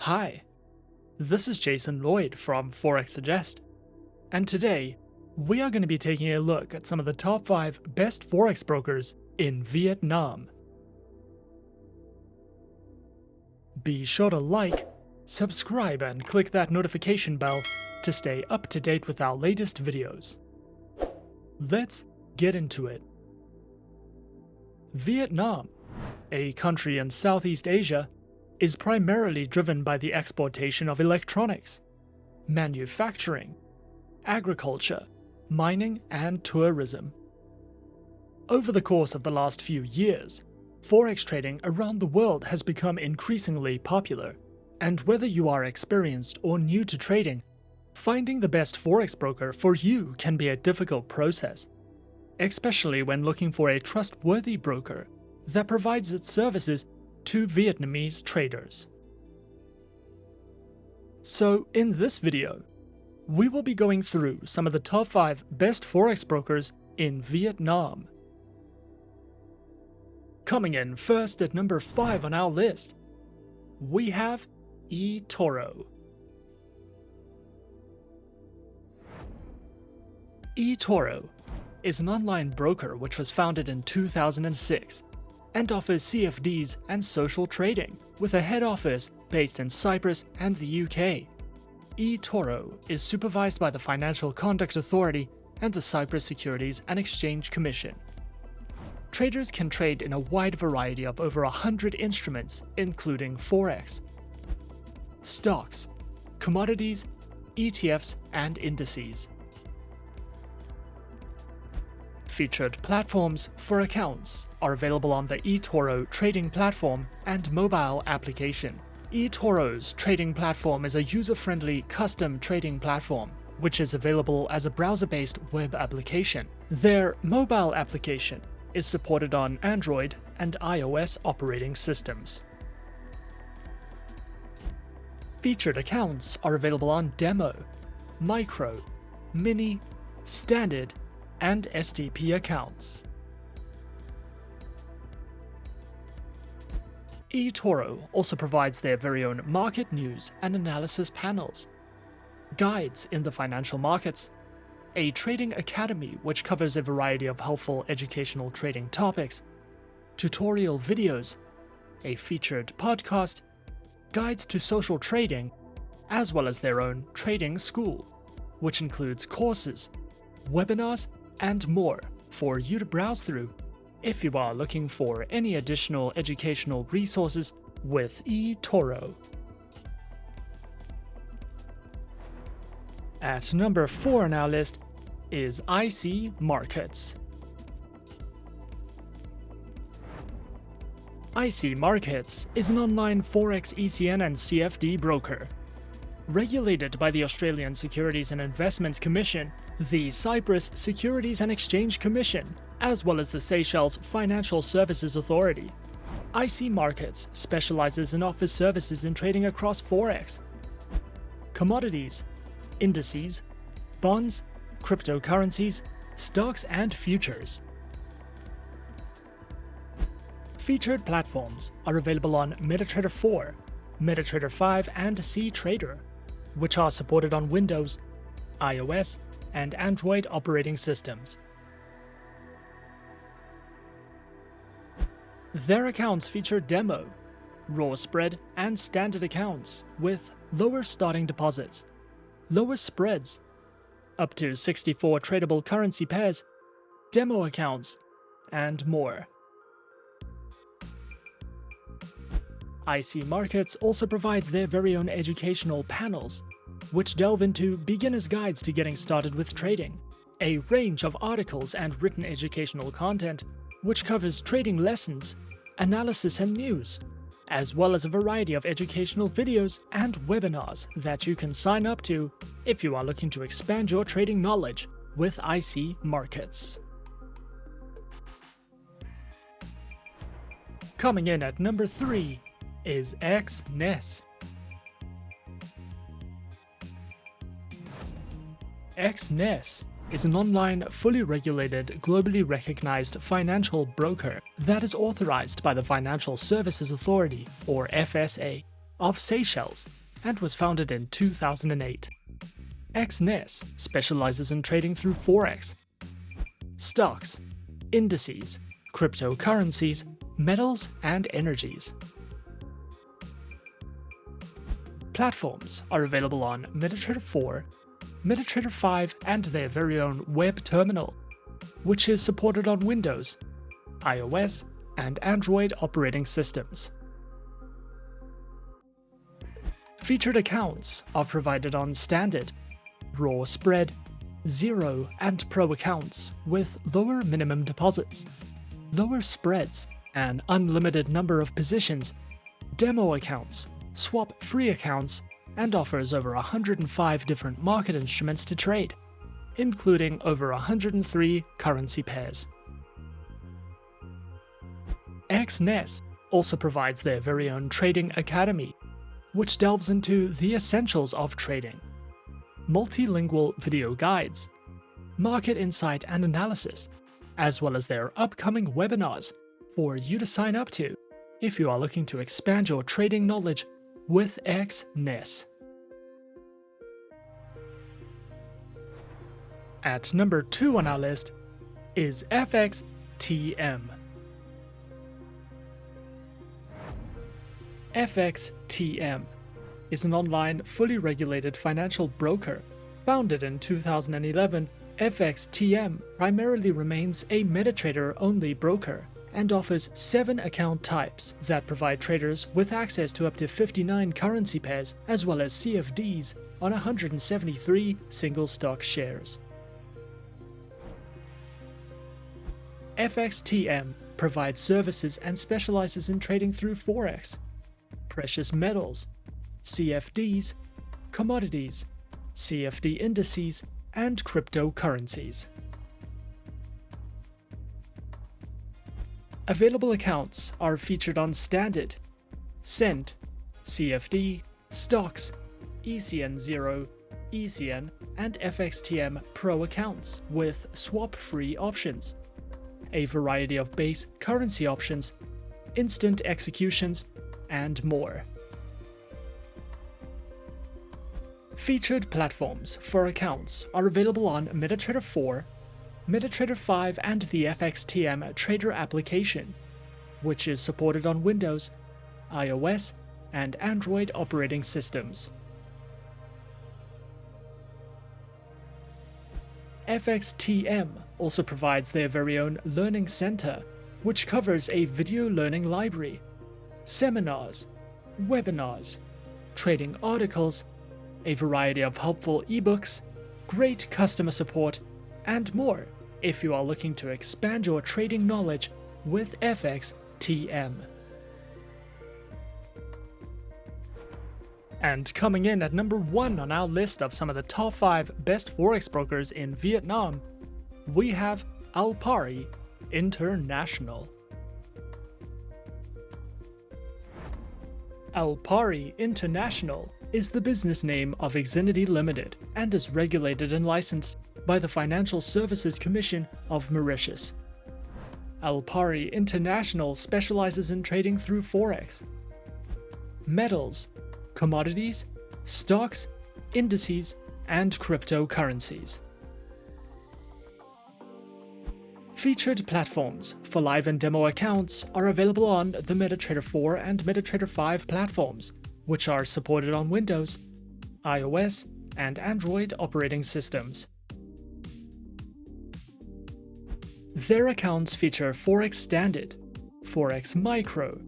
Hi, this is Jason Lloyd from Forexsuggest, and today we are going to be taking a look at some of the top 5 best Forex brokers in Vietnam. Be sure to like, subscribe, and click that notification bell to stay up to date with our latest videos. Let's get into it. Vietnam, a country in Southeast Asia, is primarily driven by the exportation of electronics, manufacturing, agriculture, mining, and tourism. Over the course of the last few years, Forex trading around the world has become increasingly popular, and whether you are experienced or new to trading, finding the best Forex broker for you can be a difficult process, especially when looking for a trustworthy broker that provides its services to Vietnamese traders. So in this video, we will be going through some of the top 5 best Forex brokers in Vietnam. Coming in first at number 5 on our list, we have eTorro. eTorro is an online broker which was founded in 2006 and offers CFDs and social trading, with a head office based in Cyprus and the UK. eTorro is supervised by the Financial Conduct Authority and the Cyprus Securities and Exchange Commission. Traders can trade in a wide variety of over 100 instruments, including Forex, stocks, commodities, ETFs, and indices. Featured platforms for accounts are available on the eTorro trading platform and mobile application. eTorro's trading platform is a user-friendly custom trading platform, which is available as a browser-based web application. Their mobile application is supported on Android and iOS operating systems. Featured accounts are available on Demo, Micro, Mini, Standard, and STP accounts. eTorro also provides their very own market news and analysis panels, guides in the financial markets, a trading academy which covers a variety of helpful educational trading topics, tutorial videos, a featured podcast, guides to social trading, as well as their own trading school, which includes courses, webinars, and more for you to browse through if you are looking for any additional educational resources with eTorro. At number 4 on our list is IC Markets. IC Markets is an online Forex ECN and CFD broker. Regulated by the Australian Securities and Investments Commission, the Cyprus Securities and Exchange Commission, as well as the Seychelles Financial Services Authority. IC Markets specializes and offers services in trading across Forex, commodities, indices, bonds, cryptocurrencies, stocks, and futures. Featured platforms are available on MetaTrader 4, MetaTrader 5, and CTrader, which are supported on Windows, iOS, and Android operating systems. Their accounts feature Demo, Raw Spread, and Standard accounts with lower starting deposits, lower spreads, up to 64 tradable currency pairs, Demo accounts, and more. IC Markets also provides their very own educational panels, which delve into beginner's guides to getting started with trading, a range of articles and written educational content which covers trading lessons, analysis, and news, as well as a variety of educational videos and webinars that you can sign up to if you are looking to expand your trading knowledge with IC Markets. Coming in at number 3 is Exness. Exness is an online, fully regulated, globally recognized financial broker that is authorized by the Financial Services Authority, or FSA. of Seychelles and was founded in 2008. Exness specializes in trading through Forex, stocks, indices, cryptocurrencies, metals, and energies. Platforms are available on MetaTrader 4, MetaTrader 5, and their very own web terminal, which is supported on Windows, iOS, and Android operating systems. Featured accounts are provided on Standard, Raw Spread, Zero, and Pro accounts with lower minimum deposits, lower spreads, an unlimited number of positions, demo accounts, swap-free accounts, and offers over 105 different market instruments to trade, including over 103 currency pairs. Exness also provides their very own trading academy, which delves into the essentials of trading, multilingual video guides, market insight and analysis, as well as their upcoming webinars for you to sign up to if you are looking to expand your trading knowledge with Exness. At number 2 on our list is FXTM. FXTM is an online, fully regulated financial broker. Founded in 2011, FXTM primarily remains a MetaTrader-only broker and offers 7 account types that provide traders with access to up to 59 currency pairs as well as CFDs on 173 single stock shares. FXTM provides services and specializes in trading through Forex, precious metals, CFDs, commodities, CFD indices, and cryptocurrencies. Available accounts are featured on Standard, Cent, CFD, Stocks, ECN 0, ECN, and FXTM Pro accounts with swap-free options, a variety of base currency options, instant executions, and more. Featured platforms for accounts are available on MetaTrader 4, MetaTrader 5, and the FXTM Trader application, which is supported on Windows, iOS, and Android operating systems. FXTM also provides their very own Learning Center, which covers a video learning library, seminars, webinars, trading articles, a variety of helpful ebooks, great customer support, and more if you are looking to expand your trading knowledge with FXTM. And coming in at number 1 on our list of some of the top 5 best Forex brokers in Vietnam, we have Alpari International. Alpari International is the business name of Exness Limited and is regulated and licensed by the Financial Services Commission of Mauritius. Alpari International specializes in trading through Forex, metals, commodities, stocks, indices, and cryptocurrencies. Featured platforms for live and demo accounts are available on the MetaTrader 4 and MetaTrader 5 platforms, which are supported on Windows, iOS, and Android operating systems. Their accounts feature Forex Standard, Forex Micro,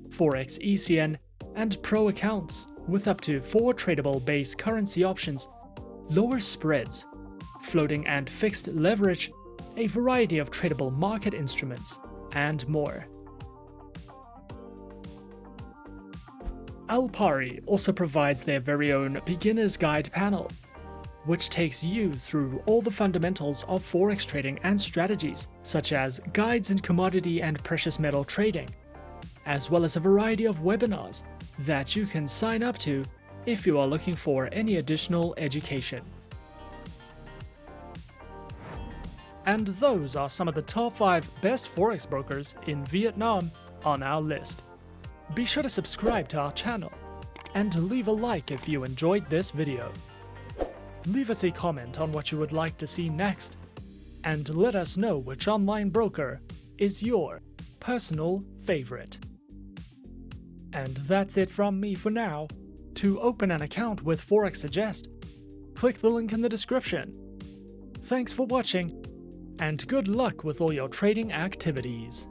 Forex ECN, and Pro accounts with up to 4 tradable base currency options, lower spreads, floating and fixed leverage, a variety of tradable market instruments, and more. Alpari also provides their very own Beginner's Guide panel, which takes you through all the fundamentals of Forex trading and strategies, such as guides in commodity and precious metal trading, as well as a variety of webinars that you can sign up to if you are looking for any additional education. And those are some of the top 5 best Forex brokers in Vietnam on our list. Be sure to subscribe to our channel and leave a like if you enjoyed this video. Leave us a comment on what you would like to see next, and let us know which online broker is your personal favorite. And that's it from me for now. To open an account with Forexsuggest, click the link in the description. Thanks for watching, and good luck with all your trading activities.